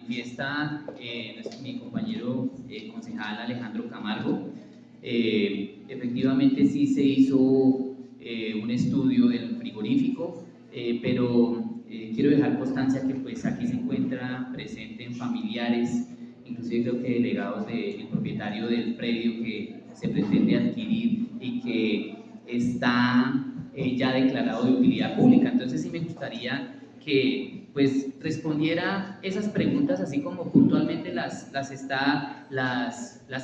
manifiesta mi compañero concejal Alejandro Camargo, efectivamente sí se hizo un estudio del frigorífico, pero quiero dejar constancia que pues aquí se encuentra presente en familiares, inclusive creo que delegados del propietario del predio que se pretende adquirir y que está ya declarado de utilidad pública. Entonces sí me gustaría que pues respondiera esas preguntas así como puntualmente las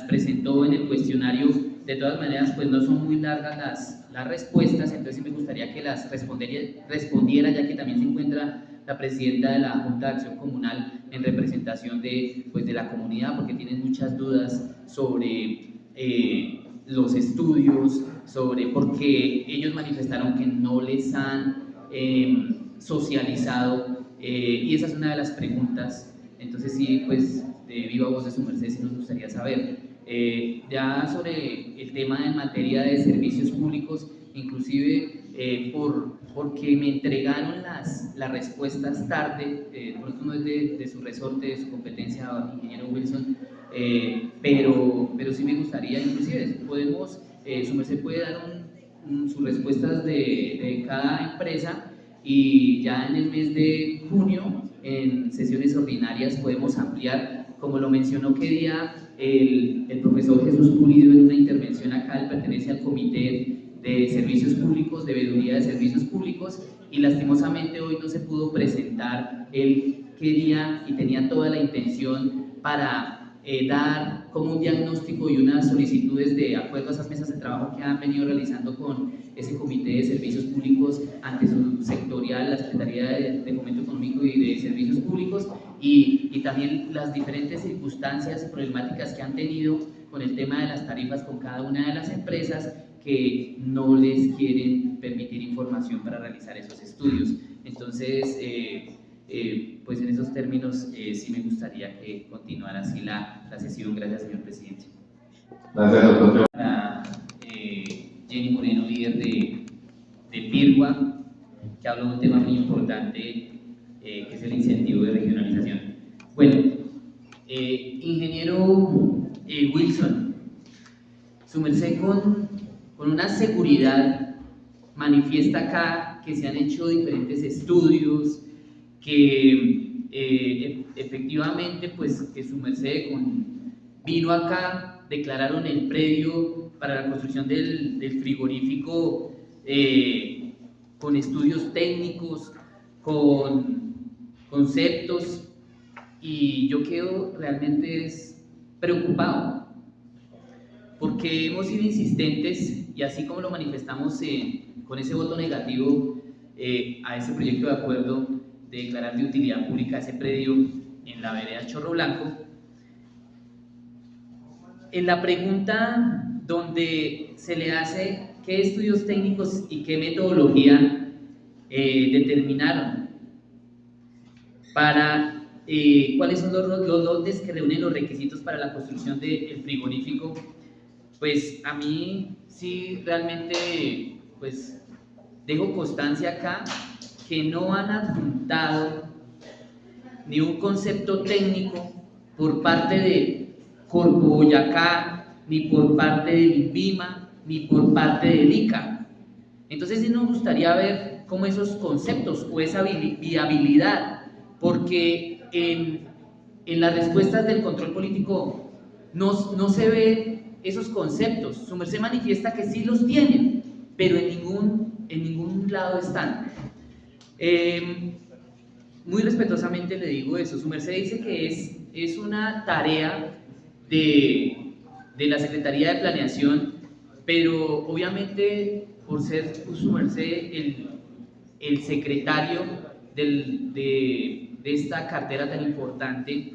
presentó en el cuestionario. De todas maneras pues no son muy largas las respuestas, entonces sí me gustaría que las respondiera, ya que también se encuentra la presidenta de la Junta de Acción Comunal en representación de la comunidad, porque tienen muchas dudas sobre los estudios, sobre por qué ellos manifestaron que no les han socializado, y esa es una de las preguntas. Entonces sí, pues de viva voz de su merced sí nos gustaría saber. Ya sobre el tema en materia de servicios públicos, inclusive porque me entregaron las respuestas tarde, pronto no es de su resorte, de su competencia, ingeniero Wilson, pero sí me gustaría, inclusive podemos, su merced puede dar sus respuestas de cada empresa, y ya en el mes de junio, en sesiones ordinarias, podemos ampliar, como lo mencionó que día el profesor Jesús Pulido en una intervención acá. Él pertenece al Comité de Servicios Públicos, de Veeduría de Servicios Públicos, y lastimosamente hoy no se pudo presentar. Él quería y tenía toda la intención para dar como un diagnóstico y unas solicitudes de acuerdo a esas mesas de trabajo que han venido realizando con ese Comité de Servicios Públicos ante su sectorial, la Secretaría de Fomento Económico y de Servicios Públicos, y también las diferentes circunstancias y problemáticas que han tenido con el tema de las tarifas con cada una de las empresas que no les quieren permitir información para realizar esos estudios. Entonces, pues en esos términos sí me gustaría que continuara así la sesión. Gracias, señor presidente. Gracias, doctor. Jenny Moreno, líder de Pirgua, que habló de un tema muy importante, que es el incentivo de regionalización. Bueno, ingeniero Wilson, su merced con una seguridad manifiesta acá que se han hecho diferentes estudios, que efectivamente pues que su merced vino acá, declararon el predio para la construcción del frigorífico con estudios técnicos, con conceptos, y yo quedo realmente preocupado, porque hemos sido insistentes, y así como lo manifestamos con ese voto negativo a ese proyecto de acuerdo de declarar de utilidad pública ese predio en la vereda Chorro Blanco, en la pregunta donde se le hace qué estudios técnicos y qué metodología determinaron para cuáles son los lotes que reúnen los requisitos para la construcción del frigorífico, pues a mí sí realmente pues dejo constancia acá que no han adjuntado ni un concepto técnico por parte de Corpo Boyacá, ni por parte del INVIMA, ni por parte del ICA. Entonces sí nos gustaría ver cómo esos conceptos o esa viabilidad, porque en las respuestas del control político no se ve esos conceptos. Su merced manifiesta que sí los tienen, pero en ningún lado están. Muy respetuosamente le digo eso. Su merced dice que es una tarea de la Secretaría de Planeación, pero obviamente por ser su merced el secretario de esta cartera tan importante,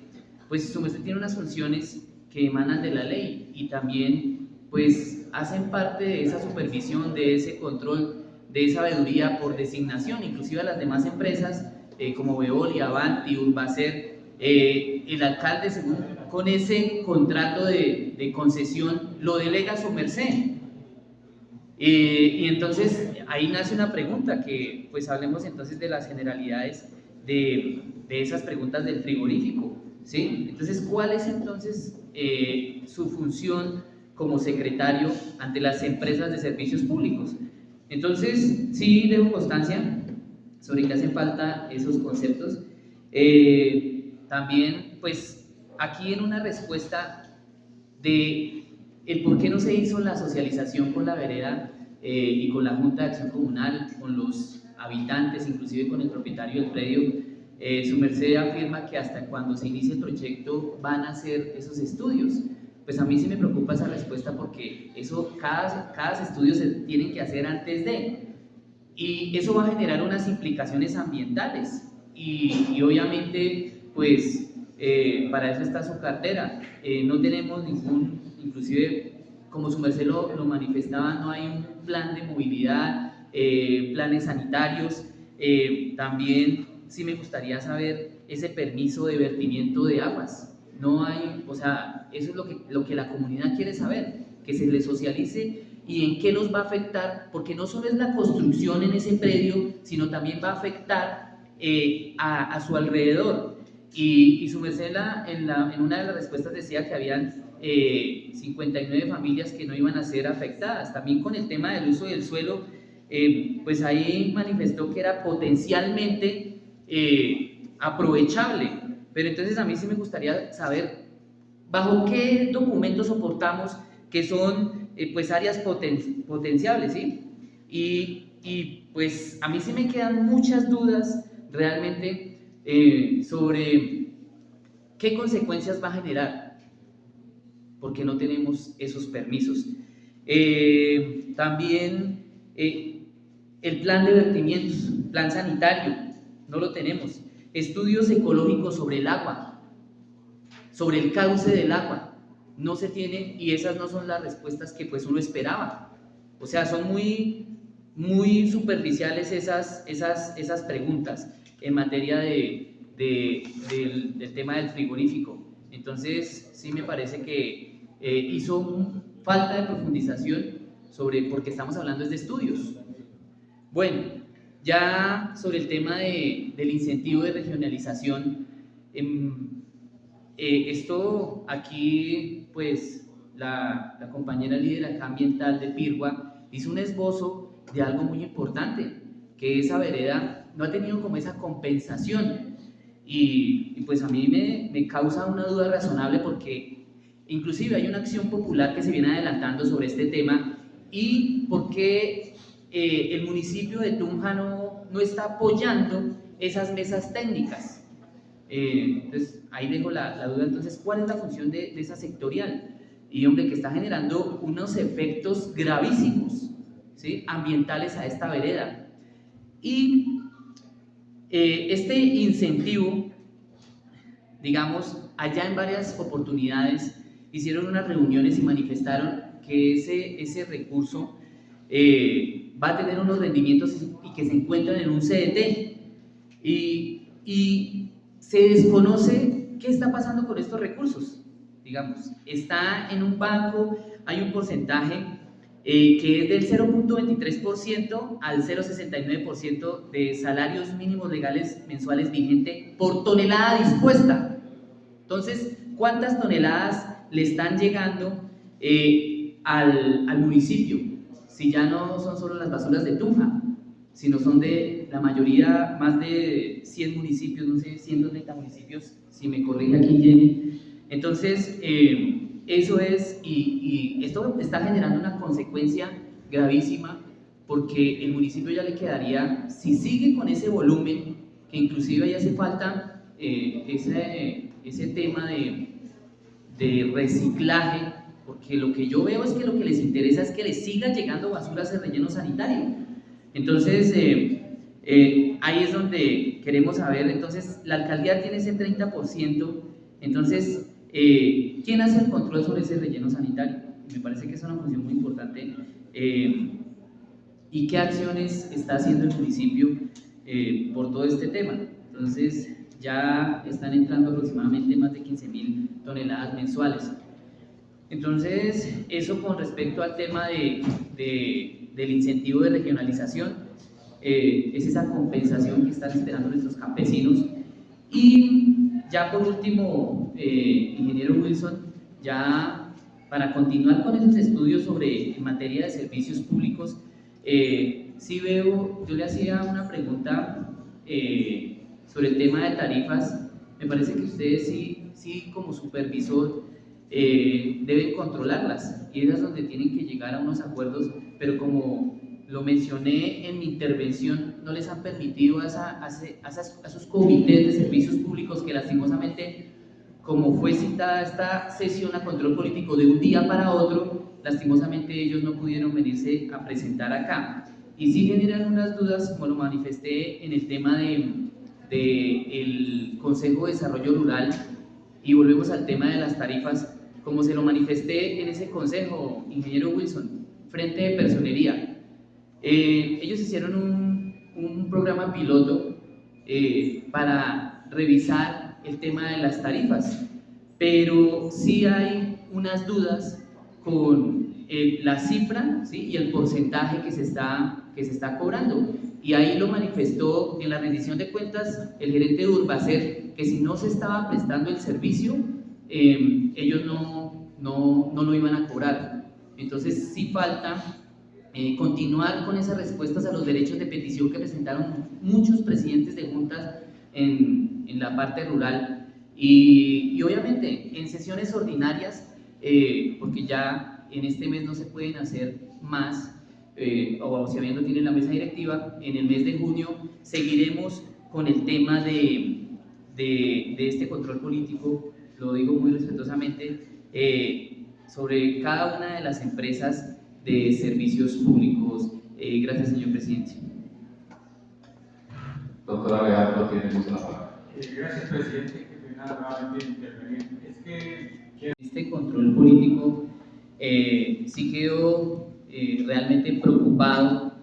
pues su merced tiene unas funciones que emanan de la ley, y también pues hacen parte de esa supervisión, de ese control, de esa veeduría por designación, inclusive a las demás empresas como Veolia, Avanti, Urbacer. El alcalde, según con ese contrato de concesión, lo delega a su merced. Y entonces ahí nace una pregunta, que pues hablemos entonces de las generalidades de esas preguntas del frigorífico. ¿sí? Entonces, ¿cuál es entonces su función como secretario ante las empresas de servicios públicos? Entonces, sí dejo constancia sobre que hacen falta esos conceptos. También, pues, aquí en una respuesta de el por qué no se hizo la socialización con la vereda y con la Junta de Acción Comunal, con los habitantes, inclusive con el propietario del predio, su merced afirma que hasta cuando se inicie el proyecto van a hacer esos estudios. Pues a mí sí me preocupa esa respuesta porque eso, cada estudio se tienen que hacer antes de, y eso va a generar unas implicaciones ambientales y obviamente pues para eso está su cartera. No tenemos ningún, inclusive como su merced lo manifestaba, no hay un plan de movilidad, planes sanitarios. También sí me gustaría saber ese permiso de vertimiento de aguas. No hay, o sea, eso es lo que la comunidad quiere saber, que se le socialice y en qué nos va a afectar, porque no solo es la construcción en ese predio, sino también va a afectar a su alrededor. Y su merced en una de las respuestas decía que habían 59 familias que no iban a ser afectadas. También con el tema del uso del suelo, pues ahí manifestó que era potencialmente aprovechable. Pero entonces a mí sí me gustaría saber bajo qué documentos soportamos que son pues áreas potenciables, ¿sí? Pues a mí sí me quedan muchas dudas realmente sobre qué consecuencias va a generar, porque no tenemos esos permisos. También el plan de vertimientos, plan sanitario, no lo tenemos. Estudios ecológicos sobre el agua, sobre el cauce del agua, no se tiene, y esas no son las respuestas que pues uno esperaba. O sea, son muy superficiales esas preguntas en materia del tema del frigorífico. Entonces, sí me parece que hizo falta de profundización sobre, porque estamos hablando de estudios. Bueno, ya sobre el tema del incentivo de regionalización, esto aquí, pues, la compañera líder acá ambiental de Pirgua hizo un esbozo de algo muy importante, que esa vereda no ha tenido como esa compensación. Y pues a mí me causa una duda razonable porque inclusive hay una acción popular que se viene adelantando sobre este tema y por qué el municipio de Tunja no está apoyando esas mesas técnicas. Entonces, ahí dejo la duda. Entonces, ¿cuál es la función de esa sectorial? Y hombre, que está generando unos efectos gravísimos, ¿sí?, ambientales a esta vereda. Y este incentivo, digamos, allá en varias oportunidades hicieron unas reuniones y manifestaron que ese recurso va a tener unos rendimientos y que se encuentran en un CDT. Y se desconoce qué está pasando con estos recursos. Digamos, está en un banco, hay un porcentaje que es del 0.23% al 0.69% de salarios mínimos legales mensuales vigente por tonelada dispuesta. Entonces, ¿cuántas toneladas le están llegando al municipio? Si ya no son solo las basuras de Tunja, sino son de la mayoría, más de 100 municipios, no sé, 130 municipios, si me corrige aquí Jenny. Entonces, eso es, y esto está generando una consecuencia gravísima, porque el municipio ya le quedaría, si sigue con ese volumen, que inclusive ya hace falta ese tema de reciclaje, porque lo que yo veo es que lo que les interesa es que les siga llegando basura a ese relleno sanitario. Entonces, ahí es donde queremos saber. Entonces, la alcaldía tiene ese 30%, entonces, ¿quién hace el control sobre ese relleno sanitario? Me parece que es una función muy importante. ¿Y qué acciones está haciendo el municipio por todo este tema? Entonces, ya están entrando aproximadamente más de 15.000 toneladas mensuales. Entonces, eso con respecto al tema del incentivo de regionalización, es esa compensación que están esperando nuestros campesinos. Y ya por último, ingeniero Wilson, ya para continuar con esos estudios sobre en materia de servicios públicos, sí veo, yo le hacía una pregunta sobre el tema de tarifas. Me parece que ustedes sí como supervisor deben controlarlas, y es donde tienen que llegar a unos acuerdos, pero como lo mencioné en mi intervención, no les han permitido a esos comités de servicios públicos que lastimosamente, como fue citada esta sesión a control político de un día para otro, lastimosamente ellos no pudieron venirse a presentar acá. Y sí generan unas dudas, como lo manifesté en el tema del Consejo de Desarrollo Rural, y volvemos al tema de las tarifas, como se lo manifesté en ese consejo, ingeniero Wilson, frente de personería. Ellos hicieron un programa piloto para revisar el tema de las tarifas, pero sí hay unas dudas con la cifra, ¿sí?, y el porcentaje que se está cobrando. Y ahí lo manifestó en la rendición de cuentas el gerente de Urbacer, que si no se estaba prestando el servicio, ellos no lo iban a cobrar. Entonces sí falta continuar con esas respuestas a los derechos de petición que presentaron muchos presidentes de juntas en la parte rural, y obviamente en sesiones ordinarias, porque ya en este mes no se pueden hacer más, o si bien no tienen la mesa directiva, en el mes de junio seguiremos con el tema de este control político, lo digo muy respetuosamente, sobre cada una de las empresas de servicios públicos. Gracias, señor presidente. Doctor Alejandro, tiene usted la palabra. Gracias, presidente. Que pena nuevamente intervenir. Es que este control político sí quedó realmente preocupado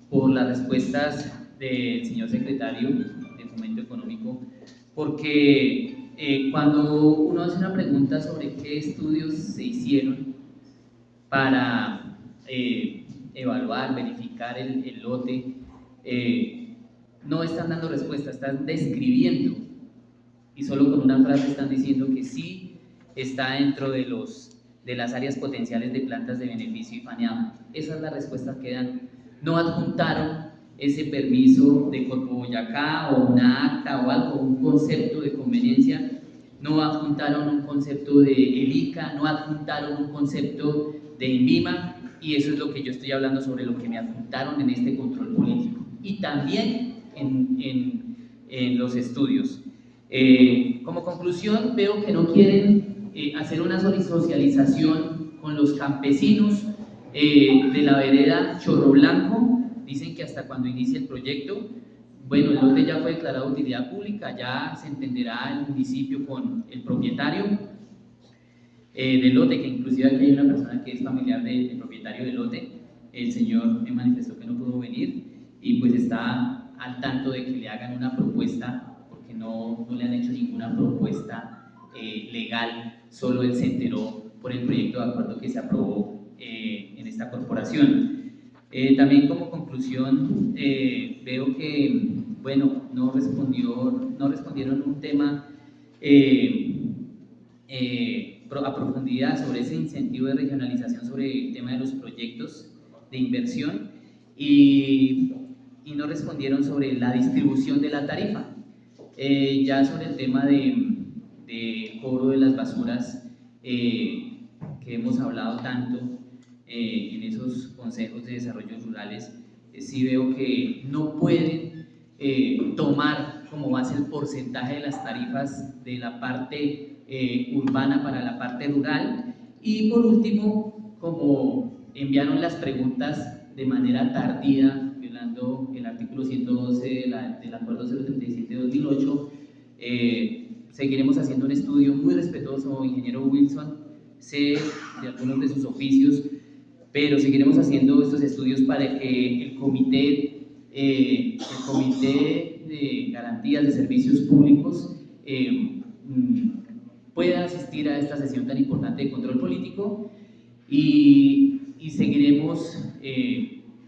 por las respuestas del señor secretario de Fomento Económico, porque cuando uno hace una pregunta sobre qué estudios se hicieron para evaluar, verificar el lote, no están dando respuesta, están describiendo, y solo con una frase están diciendo que sí está dentro de las áreas potenciales de plantas de beneficio y FANEAM. Esa es la respuesta que dan. No adjuntaron ese permiso de Corpo Boyacá o una acta o algo, un concepto de conveniencia, no adjuntaron un concepto de ELICA, no adjuntaron un concepto de INVIMA, y eso es lo que yo estoy hablando sobre lo que me adjuntaron en este control político y también en los estudios. Como conclusión, veo que no quieren hacer una socialización con los campesinos de la vereda Chorro Blanco. Dicen que hasta cuando inicie el proyecto, bueno, el lote ya fue declarado de utilidad pública, ya se entenderá el municipio con el propietario del lote, que inclusive aquí hay una persona que es familiar del propietario del lote. El señor me manifestó que no pudo venir y pues está al tanto de que le hagan una propuesta, porque no le han hecho ninguna propuesta legal, solo él se enteró por el proyecto de acuerdo que se aprobó en esta corporación. También como conclusión, veo que, bueno, no respondieron un tema a profundidad sobre ese incentivo de regionalización, sobre el tema de los proyectos de inversión, y no respondieron sobre la distribución de la tarifa. Ya sobre el tema de cobro de las basuras, que hemos hablado tanto en esos consejos de desarrollo rurales, sí veo que no pueden tomar como base el porcentaje de las tarifas de la parte urbana para la parte rural. Y por último, como enviaron las preguntas de manera tardía, violando el artículo 112 del Acuerdo 037 de 2008, seguiremos haciendo un estudio muy respetuoso, ingeniero Wilson, sé de algunos de sus oficios, pero seguiremos haciendo estos estudios para que el comité de garantías de servicios públicos pueda asistir a esta sesión tan importante de control político, y seguiremos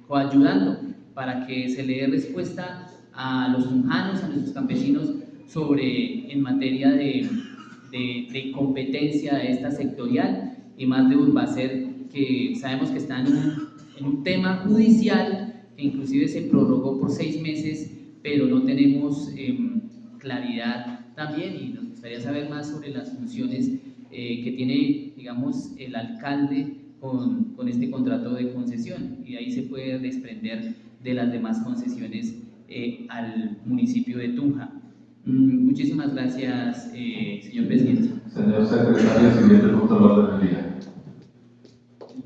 coayudando para que se le dé respuesta a los tunjanos, a nuestros campesinos, en materia de competencia de esta sectorial, y más de Urbacer, que sabemos que está en un tema judicial que inclusive se prorrogó por 6 meses, pero no tenemos claridad también, y nos gustaría saber más sobre las funciones que tiene, digamos, el alcalde con este contrato de concesión, y ahí se puede desprender de las demás concesiones al municipio de Tunja. Muchísimas gracias, señor presidente. Señor secretario, siguiente punto del orden del día.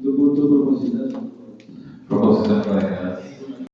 Tu punto proposital. Proposición para